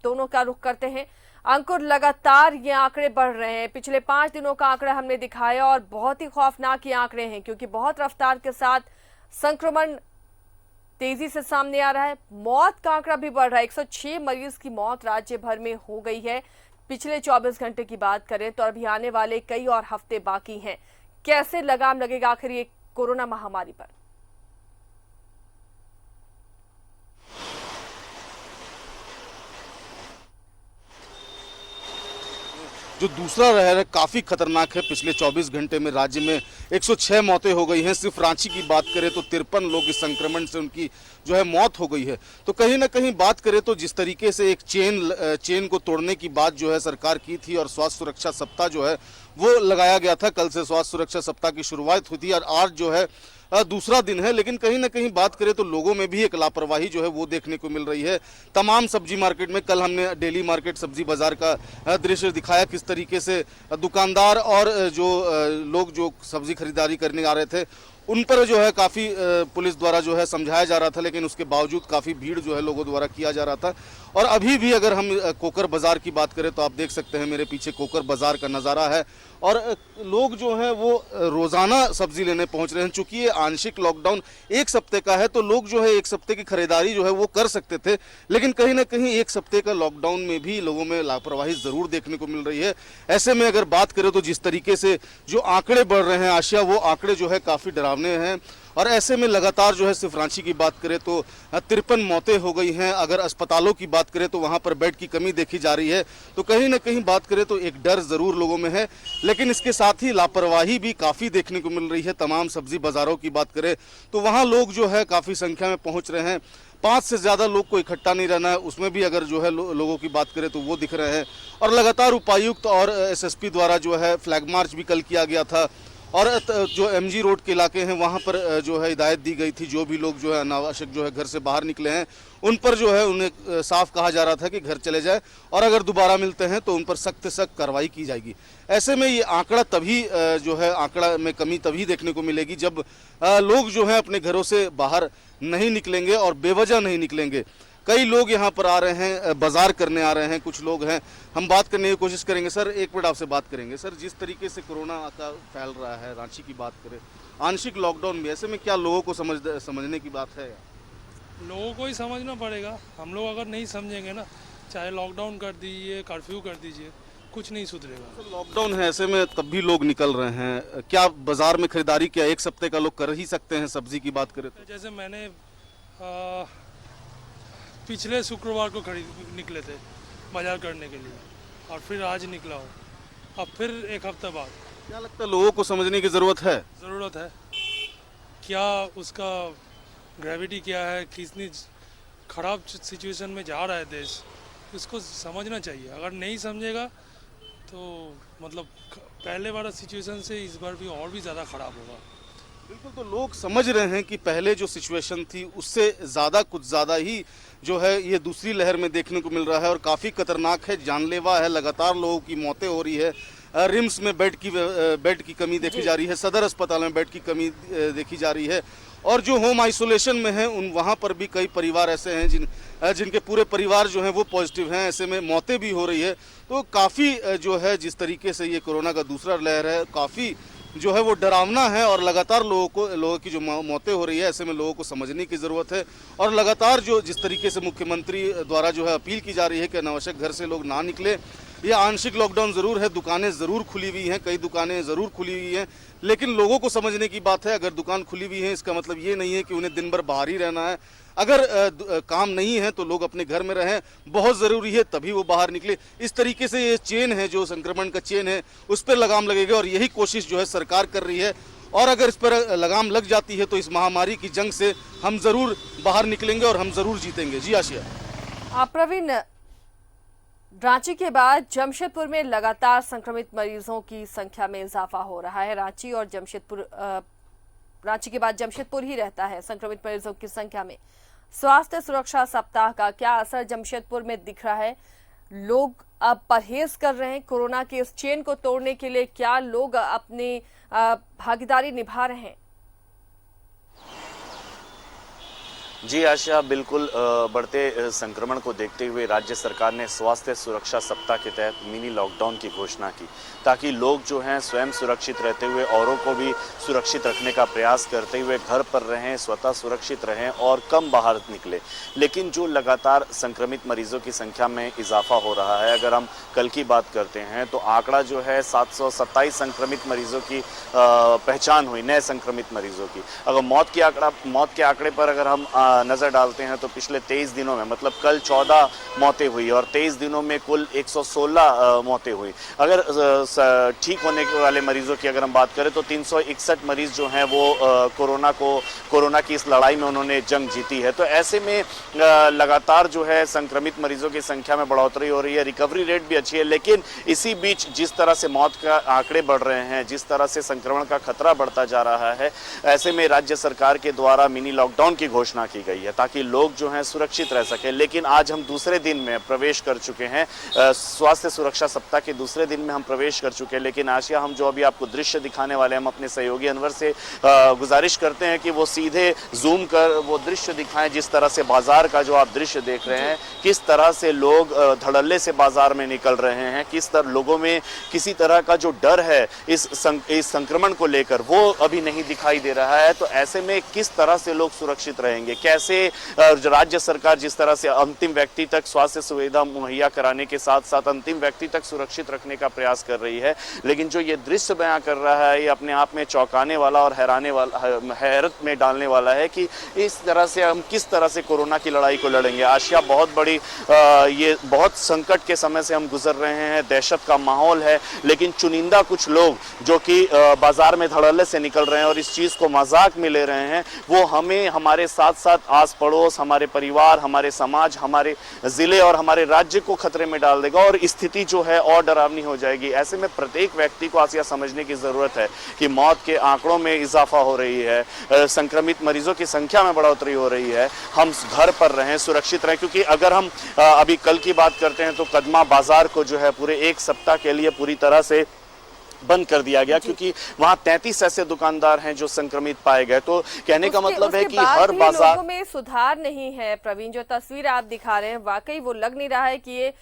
दोनों का रुख करते हैं। अंकुर, लगातार ये आंकड़े बढ़ रहे हैं। पिछले 5 दिनों का आंकड़ा हमने दिखाया और बहुत ही खौफनाक ये आंकड़े हैं, क्योंकि बहुत रफ्तार के साथ संक्रमण तेजी से सामने आ रहा है। मौत का आंकड़ा भी बढ़ रहा है। 106 मरीज की मौत राज्य भर में हो गई है पिछले 24 घंटे की बात करें तो। अभी आने वाले कई और हफ्ते बाकी हैं। कैसे लगाम लगेगा आखिर ये कोरोना महामारी पर? जो दूसरा लहर है काफ़ी खतरनाक है। पिछले 24 घंटे में राज्य में 106 मौतें हो गई हैं। सिर्फ रांची की बात करें तो 53 लोग इस संक्रमण से उनकी जो है मौत हो गई है। तो कहीं ना कहीं बात करें तो जिस तरीके से एक चेन को तोड़ने की बात जो है सरकार की थी और स्वास्थ्य सुरक्षा सप्ताह जो है वो लगाया गया था। कल से स्वास्थ्य सुरक्षा सप्ताह की शुरुआत हुई थी और आज जो है दूसरा दिन है। लेकिन कहीं ना कहीं बात करें तो लोगों में भी एक लापरवाही जो है वो देखने को मिल रही है। तमाम सब्जी मार्केट में कल हमने डेली मार्केट सब्जी बाजार का दृश्य दिखाया, किस तरीके से दुकानदार और जो लोग जो सब्जी खरीदारी करने आ रहे थे उन पर जो है काफ़ी पुलिस द्वारा जो है समझाया जा रहा था, लेकिन उसके बावजूद काफ़ी भीड़ जो है लोगों द्वारा किया जा रहा था। और अभी भी अगर हम कोकर बाज़ार की बात करें तो आप देख सकते हैं मेरे पीछे कोकर बाज़ार का नज़ारा है और लोग जो हैं वो रोज़ाना सब्जी लेने पहुंच रहे हैं। चूँकि ये आंशिक लॉकडाउन 1 सप्ते का है तो लोग जो है 1 सप्ते की खरीदारी जो है वो कर सकते थे, लेकिन कहीं ना कहीं 1 सप्ते का लॉकडाउन में भी लोगों में लापरवाही ज़रूर देखने को मिल रही है। ऐसे में अगर बात करें तो जिस तरीके से जो आंकड़े बढ़ रहे हैं आशिया, वो आंकड़े जो है काफ़ी डरावने हैं। और ऐसे में लगातार जो है सिर्फ रांची की बात करें तो 53 मौतें हो गई हैं। अगर अस्पतालों की बात करें तो वहां पर बेड की कमी देखी जा रही है। तो कहीं ना कहीं बात करें तो एक डर ज़रूर लोगों में है, लेकिन इसके साथ ही लापरवाही भी काफ़ी देखने को मिल रही है। तमाम सब्जी बाज़ारों की बात करें तो वहाँ लोग जो है काफ़ी संख्या में पहुँच रहे हैं। 5 से ज़्यादा लोग को इकट्ठा नहीं रहना है, उसमें भी अगर जो है लोगों की बात करें तो वो दिख रहे हैं। और लगातार उपायुक्त और एसएसपी द्वारा जो है फ्लैग मार्च भी कल किया गया था और जो एमजी रोड के इलाके हैं वहाँ पर जो है हिदायत दी गई थी, जो भी लोग जो है अनावश्यक जो है घर से बाहर निकले हैं उन पर जो है उन्हें साफ कहा जा रहा था कि घर चले जाए और अगर दोबारा मिलते हैं तो उन पर सख्त से सख्त कार्रवाई की जाएगी। ऐसे में ये आंकड़ा तभी जो है आंकड़ा में कमी तभी देखने को मिलेगी जब लोग जो है अपने घरों से बाहर नहीं निकलेंगे और बेवजह नहीं निकलेंगे। कई लोग यहाँ पर आ रहे हैं, बाजार करने आ रहे हैं, कुछ लोग हैं। हम बात करने की कोशिश करेंगे। सर, एक मिनट आपसे बात करेंगे। सर, जिस तरीके से कोरोना का फैल रहा है, रांची की बात करें, आंशिक लॉकडाउन में, ऐसे में क्या लोगों को समझने की बात है? लोगों को ही समझना पड़ेगा। हम लोग अगर नहीं समझेंगे ना, चाहे लॉकडाउन कर दीजिए, कर्फ्यू कर दीजिए, कुछ नहीं सुधरेगा। तो लॉकडाउन है, ऐसे में तब भी लोग निकल रहे हैं। क्या बाजार में खरीदारी क्या 1 सप्ते का लोग कर ही सकते हैं? सब्जी की बात करें तो जैसे मैंने पिछले शुक्रवार को निकले थे बाजार करने के लिए और फिर आज निकला हूँ, अब फिर 1 हफ्ते बाद। क्या लगता है लोगों को समझने की ज़रूरत है? ज़रूरत है। क्या उसका ग्रेविटी क्या है, कितनी ख़राब सिचुएशन में जा रहा है देश, इसको समझना चाहिए। अगर नहीं समझेगा तो मतलब पहले वाला सिचुएशन से इस बार भी और भी ज़्यादा ख़राब होगा। बिल्कुल, तो लोग समझ रहे हैं कि पहले जो सिचुएशन थी उससे कुछ ज़्यादा ही जो है ये दूसरी लहर में देखने को मिल रहा है और काफ़ी खतरनाक है, जानलेवा है। लगातार लोगों की मौतें हो रही है। रिम्स में बेड की कमी देखी जा रही है, सदर अस्पताल में बेड की कमी देखी जा रही है और जो होम आइसोलेशन में हैं उन वहाँ पर भी कई परिवार ऐसे हैं जिनके पूरे परिवार जो हैं वो पॉजिटिव हैं। ऐसे में मौतें भी हो रही है। तो काफ़ी जो है जिस तरीके से ये कोरोना का दूसरा लहर है काफ़ी जो है वो डरावना है और लगातार लोगों की जो मौतें हो रही है, ऐसे में लोगों को समझने की ज़रूरत है। और लगातार जो जिस तरीके से मुख्यमंत्री द्वारा जो है अपील की जा रही है कि अनावश्यक घर से लोग ना निकले। ये आंशिक लॉकडाउन ज़रूर है, दुकानें ज़रूर खुली हुई हैं, कई दुकानें ज़रूर खुली हुई हैं, लेकिन लोगों को समझने की बात है। अगर दुकान खुली हुई है इसका मतलब ये नहीं है कि उन्हें दिन भर बाहर ही रहना है। अगर काम नहीं है तो लोग अपने घर में रहें, बहुत ज़रूरी है तभी वो बाहर निकले। इस तरीके से ये चेन है, जो संक्रमण का चेन है, उस पर लगाम लगेगा और यही कोशिश जो है सरकार कर रही है। और अगर इस पर लगाम लग जाती है तो इस महामारी की जंग से हम ज़रूर बाहर निकलेंगे और हम ज़रूर जीतेंगे। जी आशिया। प्रवीण, रांची के बाद जमशेदपुर में लगातार संक्रमित मरीजों की संख्या में इजाफा हो रहा है। रांची के बाद जमशेदपुर ही रहता है संक्रमित मरीजों की संख्या में। स्वास्थ्य सुरक्षा सप्ताह का क्या असर जमशेदपुर में दिख रहा है? लोग अब परहेज कर रहे हैं कोरोना के इस चेन को तोड़ने के लिए? क्या लोग अपनी भागीदारी निभा रहे हैं? जी आशा, बिल्कुल बढ़ते संक्रमण को देखते हुए राज्य सरकार ने स्वास्थ्य सुरक्षा सप्ताह के तहत मिनी लॉकडाउन की घोषणा की, ताकि लोग जो हैं स्वयं सुरक्षित रहते हुए औरों को भी सुरक्षित रखने का प्रयास करते हुए घर पर रहें, स्वतः सुरक्षित रहें और कम बाहर निकले। लेकिन जो लगातार संक्रमित मरीजों की संख्या में इजाफा हो रहा है, अगर हम कल की बात करते हैं तो आंकड़ा जो है 727 संक्रमित मरीजों की पहचान हुई, नए संक्रमित मरीजों की। अगर मौत के आंकड़े पर अगर हम नज़र डालते हैं तो पिछले 23 दिनों में, मतलब कल 14 मौतें हुई और 23 दिनों में कुल 116 मौतें हुई। अगर ठीक होने वाले मरीजों की अगर हम बात करें तो 361 मरीज जो हैं वो कोरोना की इस लड़ाई में उन्होंने जंग जीती है। तो ऐसे में लगातार जो है संक्रमित मरीजों की संख्या में बढ़ोतरी हो रही है, रिकवरी रेट भी अच्छी है। लेकिन इसी बीच जिस तरह से मौत का आंकड़े बढ़ रहे हैं, जिस तरह से संक्रमण का खतरा बढ़ता जा रहा है, ऐसे में राज्य सरकार के द्वारा मिनी लॉकडाउन की घोषणा की गई है ताकि लोग जो हैं सुरक्षित रह सकें। लेकिन आज हम दूसरे दिन में प्रवेश कर चुके हैं, स्वास्थ्य सुरक्षा सप्ताह के दूसरे दिन में हम प्रवेश कर चुके हैं। लेकिन आशिया, हम जो अभी आपको दृश्य दिखाने वाले हैं, हम अपने सहयोगी अनवर से गुजारिश करते हैं कि वो सीधे जूम कर वो दृश्य दिखाएं, जिस तरह से बाजार का जो आप दृश्य देख रहे हैं, किस तरह से लोग धड़ल्ले से बाजार में निकल रहे हैं, किस तरह लोगों में किसी तरह का जो डर है इस संक्रमण को लेकर वो अभी नहीं दिखाई दे रहा है। तो ऐसे में किस तरह से लोग सुरक्षित रहेंगे, कैसे राज्य सरकार जिस तरह से अंतिम व्यक्ति तक स्वास्थ्य सुविधा मुहैया कराने के साथ साथ अंतिम व्यक्ति तक सुरक्षित रखने का प्रयास कर रही है। लेकिन जो ये दृश्य बयां कर रहा है, ये अपने आप में चौंकाने वाला और हैरत में डालने वाला है कि इस तरह से हम किस तरह से कोरोना की लड़ाई को लड़ेंगे। आशिया, बहुत बड़ी ये बहुत संकट के समय से हम गुजर रहे हैं, दहशत का माहौल है, लेकिन चुनिंदा कुछ लोग जो कि बाजार में धड़ल्ले से निकल रहे हैं और इस चीज को मजाक में ले रहे हैं, वो हमें, हमारे साथ साथ आस पड़ोस, हमारे परिवार, हमारे समाज, हमारे जिले और हमारे राज्य को खतरे में डाल देगा और स्थिति जो है और डरावनी हो जाएगी। ऐसे में प्रत्येक व्यक्ति को आसिया समझने की जरूरत है कि मौत के आंकड़ों में इजाफा हो रही है, संक्रमित मरीजों की संख्या में बढ़ोतरी हो रही है, हम घर पर रहें, सुरक्षित रहें। क्योंकि अगर हम अभी कल की बात करते हैं तो कदमा बाजार को जो है पूरे एक सप्ताह के लिए पूरी तरह से बंद कर दिया गया, क्योंकि वहां 33 ऐसे दुकानदार हैं जो संक्रमित पाए गए। तो कहने का मतलब है कि हर बाजार लोगों में सुधार नहीं है। प्रवीण, जो तस्वीर आप दिखा रहे हैं, वाकई वो लग नहीं रहा है कि ये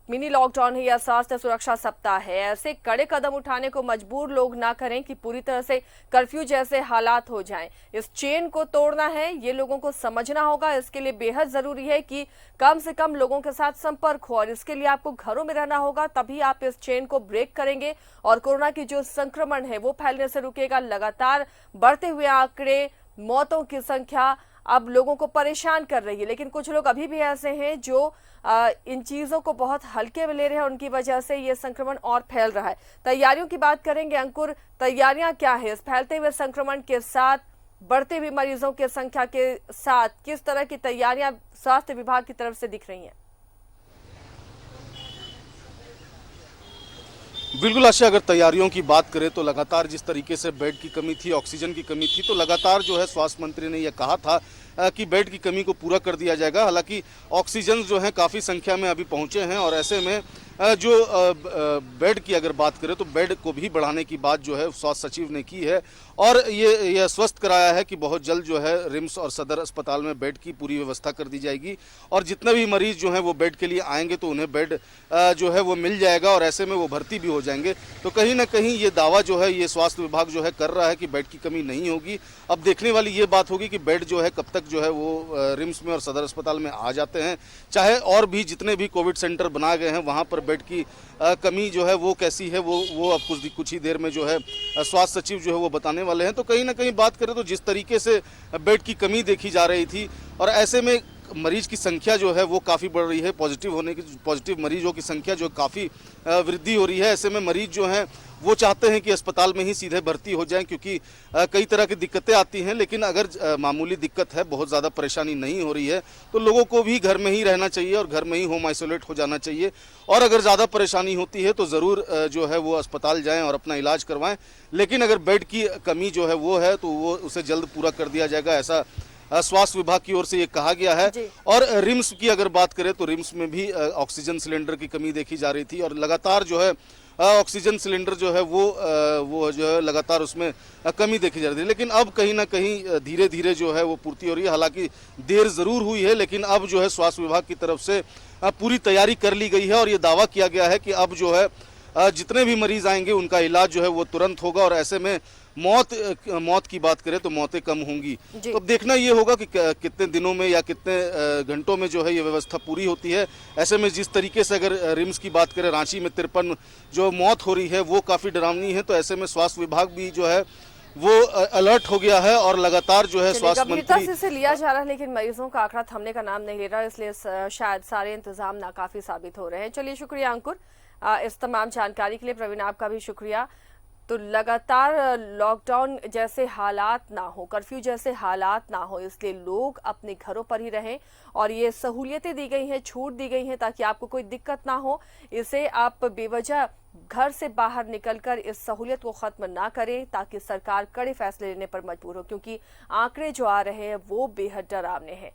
मिनी लॉकडाउन है या स्वास्थ्य सुरक्षा सप्ताह है। ऐसे कड़े कदम उठाने को मजबूर लोग ना करें कि पूरी तरह से कर्फ्यू जैसे हालात हो जाएं। इस चेन को तोड़ना है, ये लोगों को समझना होगा। इसके लिए बेहद जरूरी है कि कम से कम लोगों के साथ संपर्क हो और इसके लिए आपको घरों में रहना होगा, तभी आप इस चेन को ब्रेक करेंगे और कोरोना की जो संक्रमण है वो फैलने से रुकेगा। लगातार बढ़ते हुए आंकड़े, मौतों की संख्या अब लोगों को परेशान कर रही है, लेकिन कुछ लोग अभी भी ऐसे हैं जो इन चीजों को बहुत हल्के में ले रहे हैं। उनकी वजह से ये संक्रमण और फैल रहा है। तैयारियों की बात करेंगे अंकुर, तैयारियां क्या है इस फैलते हुए संक्रमण के साथ, बढ़ते हुए मरीजों की संख्या के साथ किस तरह की तैयारियां स्वास्थ्य विभाग की तरफ से दिख रही हैं? बिल्कुल आशा, अगर तैयारियों की बात करें तो लगातार जिस तरीके से बेड की कमी थी, ऑक्सीजन की कमी थी, तो लगातार जो है स्वास्थ्य मंत्री ने यह कहा था कि बेड की कमी को पूरा कर दिया जाएगा। हालांकि ऑक्सीजन जो है काफ़ी संख्या में अभी पहुंचे हैं और ऐसे में जो बेड की अगर बात करें तो बेड को भी बढ़ाने की बात जो है स्वास्थ्य सचिव ने की है और ये स्वस्थ कराया है कि बहुत जल्द जो है रिम्स और सदर अस्पताल में बेड की पूरी व्यवस्था कर दी जाएगी और जितने भी मरीज जो हैं वो बेड के लिए आएंगे तो उन्हें बेड जो है वो मिल जाएगा और ऐसे में वो भर्ती भी हो जाएंगे। तो कहीं ना कहीं ये दावा जो है ये स्वास्थ्य विभाग जो है कर रहा है कि बेड की कमी नहीं होगी। अब देखने वाली ये बात होगी कि बेड जो है कब तक जो है वो रिम्स में और सदर अस्पताल में आ जाते हैं, चाहे और भी जितने भी कोविड सेंटर बनाए गए हैं वहाँ पर बेड की कमी जो है वो कैसी है वो अब कुछ ही देर में जो है स्वास्थ्य सचिव जो है वो बताने वाले हैं। तो कहीं ना कहीं बात करें तो जिस तरीके से बेड की कमी देखी जा रही थी और ऐसे में मरीज की संख्या जो है वो काफ़ी बढ़ रही है, पॉजिटिव मरीजों की संख्या जो काफ़ी वृद्धि हो रही है, ऐसे में मरीज जो हैं वो चाहते हैं कि अस्पताल में ही सीधे भर्ती हो जाएं क्योंकि कई तरह की दिक्कतें आती हैं। लेकिन अगर मामूली दिक्कत है, बहुत ज़्यादा परेशानी नहीं हो रही है तो लोगों को भी घर में ही रहना चाहिए और घर में ही होम आइसोलेट हो जाना चाहिए और अगर ज़्यादा परेशानी होती है तो ज़रूर जो है वो अस्पताल जाएं और अपना इलाज करवाएं। लेकिन अगर बेड की कमी जो है वो है तो वो उसे जल्द पूरा कर दिया जाएगा, ऐसा स्वास्थ्य विभाग की ओर से ये कहा गया है। जी। और रिम्स की अगर बात करें तो रिम्स में भी ऑक्सीजन सिलेंडर की कमी देखी जा रही थी और लगातार जो है ऑक्सीजन सिलेंडर जो है वो जो है लगातार उसमें कमी देखी जा रही थी। लेकिन अब कहीं ना कहीं धीरे धीरे जो है वो पूर्ति हो रही है। हालांकि देर जरूर हुई है, लेकिन अब जो है स्वास्थ्य विभाग की तरफ से पूरी तैयारी कर ली गई है और ये दावा किया गया है कि अब जो है जितने भी मरीज आएंगे उनका इलाज जो है वो तुरंत होगा और ऐसे में मौत की बात करें तो मौतें कम होंगी। तो अब देखना ये होगा कि कितने दिनों में या कितने घंटों में जो है ये व्यवस्था पूरी होती है। ऐसे में जिस तरीके से अगर रिम्स की बात करें, रांची में 53 जो मौत हो रही है वो काफ़ी डरावनी है। तो ऐसे में स्वास्थ्य विभाग भी जो है वो अलर्ट हो गया है और लगातार जो है स्वास्थ्य मंत्री से इसे लिया जा रहा है, लेकिन मरीजों का आंकड़ा थमने का नाम नहीं ले रहा, इसलिए शायद सारे इंतजाम नाकाफी साबित हो रहे हैं। चलिए शुक्रिया अंकुर इस तमाम जानकारी के लिए। प्रवीण आपका भी शुक्रिया। तो लगातार लॉकडाउन जैसे हालात ना हो, कर्फ्यू जैसे हालात ना हो, इसलिए लोग अपने घरों पर ही रहें और ये सहूलियतें दी गई हैं, छूट दी गई हैं ताकि आपको कोई दिक्कत ना हो। इसे आप बेवजह घर से बाहर निकलकर इस सहूलियत को खत्म ना करें ताकि सरकार कड़े फैसले लेने पर मजबूर हो, क्योंकि आंकड़े जो आ रहे हैं वो बेहद डरावने हैं।